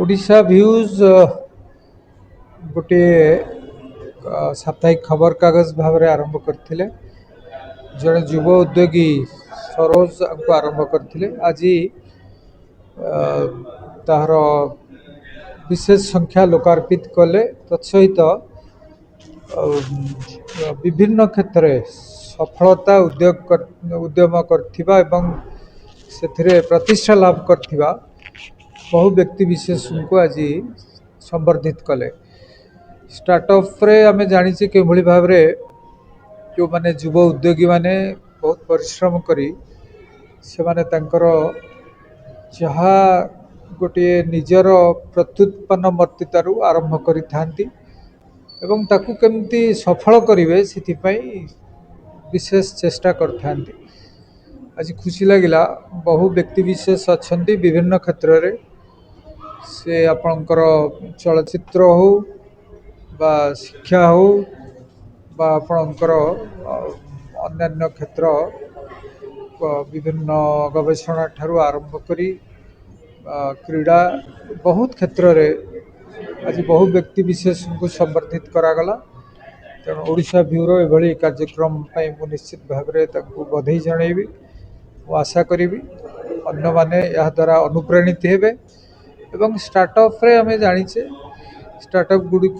Odisha views गोटे साप्ताहिक खबर कागज भाव आरंभ करते जड़े युव उद्योगी सरोज को आरंभ करते आज तार विशेष संख्या लोकार्पित कले तत्सहित विभिन्न क्षेत्र में सफलता उद्यम करथिबा एवं से प्रतिष्ठा लाभ करथिबा बहु व्यक्ति विशेष को आज संबर्धित कले। स्टार्टअप रे आमे जानिचे के भली भाव रे जो माने युव उद्योगी माने बहुत परिश्रम करी से माने तांकर जहा गोटे निजर प्रत्युत्पन्न मर्तितारू आरंभ करि थांती एवं ताकू केमती सफल करिवे सिथि पई विशेष चेष्टा करथांती। आज खुशी लगिला बहु व्यक्ति विशेष अच्छंती विभिन्न क्षेत्र रे से आपणकर चलचित्र हो बा शिक्षा हो बा आपणकर अन्य क्षेत्र विभिन्न गवेषणा ठारू आरंभ करी क्रीड़ा बहुत क्षेत्र रे आज बहु व्यक्ति विशेष को संबर्धित करागला। तेणु ओडिशा व्यूरो एभली कार्यक्रम पाई मु निश्चित भाव में बधाई जनइबी आशा करी अन्य माने यह द्वारा अनुप्राणित हेबे एवं स्टार्टअप रे आमे जानिचे स्टार्टअप गुड़िक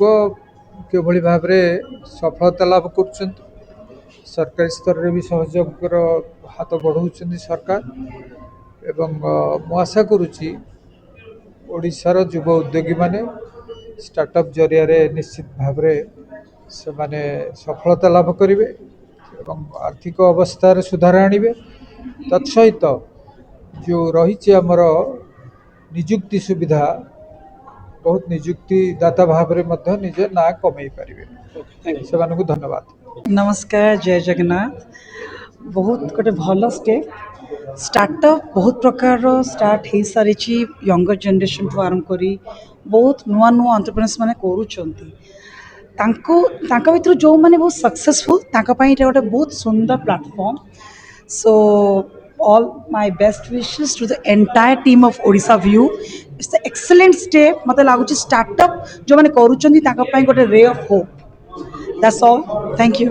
के भली भाव में सफलता लाभ कर सरकारी स्तर रे भी सहयोग हाथ बढ़ाउछन्ती सरकार एवं मु आशा करुच्ची ओडिशार युव उद्योगी माने स्टार्टअप जरिया रे निश्चित भाव में से माने सफलता लाभ करिवे एवं आर्थिक अवस्था सुधार आनिबे तत्सहित जो रही आमर निजुक्ति सुविधा बहुत निजुक्ति दाता भाव में निज ना कमई पारे से धन्यवाद। नमस्कार, जय जगन्नाथ। बहुत गोटे भल स्टेप स्टार्टअप बहुत प्रकार स्टार्ट हो सारी यंगर जनरेशन ठू आरंभ करी बहुत नुआ नुआ एंटरप्रेन्योर्स माने करूछंती भर जो मैंने बहुत सक्सेसफुल गोटे बहुत सुंदर platform. So all my best wishes to the entire team of Odisha View. It's the excellent step मते लागुची स्टार्टअप जो माने करूछंती गोटे ray of hope. That's all. Thank you.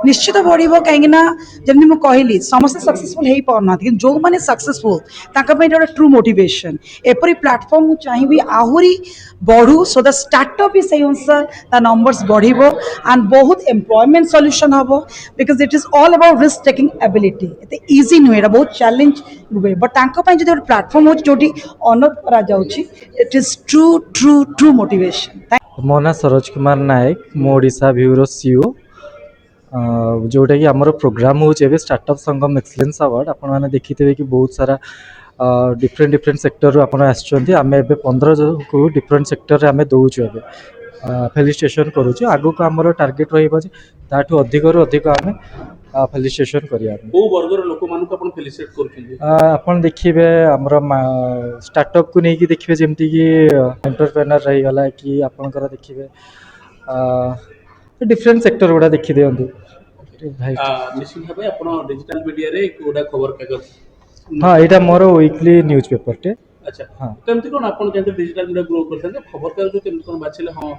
निश्चित बढ़ो कहीं जमी मुझे कहली समस्त सक्सेसफुल हो पाना कि जो मैंने सक्सेसफुल गोटे ट्रू मोटिवेशन एपरी प्लेटफॉर्म मुझे चाहिए आहरी बढ़ू सो द स्टार्टअप भी सही अनुसार ता नंबर्स बढ़ो एंड बहुत एम्प्लॉयमेंट सॉल्यूशन हम because it is all about risk taking ability एत इजी नुहे बहुत चैलेंज हुए बट जो प्लेटफॉर्म हो जोटी ऑनर करा it is true true true motivation. मो ना सरोज कुमार नायक मो ओडिशा व्यूरो सीओ जोटा कि आमर प्रोग्राम हो स्टार्टअप संगम एक्सीलेंस अवार्ड आपण मैंने देखिथे कि बहुत सारा डिफरेंट डिफरेंट सेक्टर आपण आम 15 को डिफरेंट सेक्टर रे आम दौचु ए फेलिस्टेशन करुचु आगु को आमर टार्गेट रहिबा जे ताठू अधिक रु अधिक आम फेलिस्टेशन करिया को वर्गर लोक मानक आपण फेलिस्टेट करछिन आपण देखिबे हमर स्टार्टअप को नेकी देखिबे जेमति कि एंटरप्रेन्योर रही गला कि आपनकर देखिबे डिफरेंट सेक्टर गुडा देखि दियंतु भाई निश्चित भाबे आपण डिजिटल मीडिया रे कोडा खबर कागज हां एटा मोर वीकली न्यूज़ पेपर टे। अच्छा हां केमति कोन आपण केमति डिजिटल मीडिया ग्रो करथन खबर कागज केमति कोन बाछले हां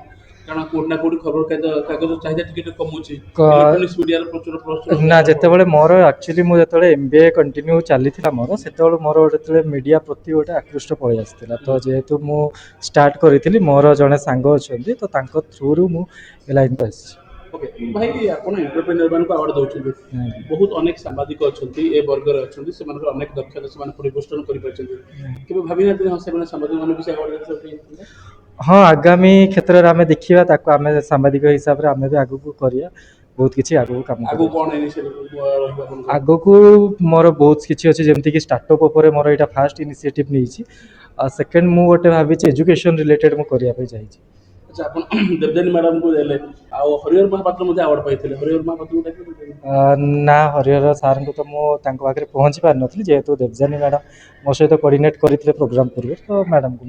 कारण कोड ना कोड खबर कागज चाहिए टिके कमुची इलेक्ट्रॉनिक्स मीडिया रे प्रचुर प्रश्न ना जेतेबेले मोर एक्चुअली मु जेतेबेले एमबीए कंटिन्यू चलीथिला मोर सेतेबेले मोर जेतेबेले मीडिया प्रति गोटे आकृष्ट पळि आस्थिला तो जेहेतु मु स्टार्ट करिथिली मोर जने सांग अछंती तो तांको थ्रू रु मु लाइन पास। ओके भाई आपण एंटरप्रेन्योर मान को अवार्ड दउछन बहुत अनेक सांबादिक अछंती ए वर्गर अछंती से मान अनेक दक्षता से मान परिपोषण करि परछंती केबे भाबी ना हम से मान सांबादिक मान भी अवार्ड देछथि। हाँ आगामी क्षेत्र में आम देखा ताको आम सांबादिक हिसाब से आम भी आगू को करिया बहुत किसी आगू काम आगू को मोर बहुत किसी अच्छे जमती कि स्टार्टअप उपर मोर यहाँ फास्ट इनिशिएटिव नहीं सेकेंड मु गोटे भावी एजुकेशन रिलेटेड मु करने चाहिए। अच्छा आपण देवजानी मैडम को देले आ हरिहर महापात्र मुझे अवार्ड पाइथिले हरिहर महापात्र ना हरिहर सार को तो मु तांको पाखरे पहुंची पार नथली जेहेतु देवजानी मैडम मो सहित कोऑर्डिनेट करथिले प्रोग्राम पूर्व तो मैडम को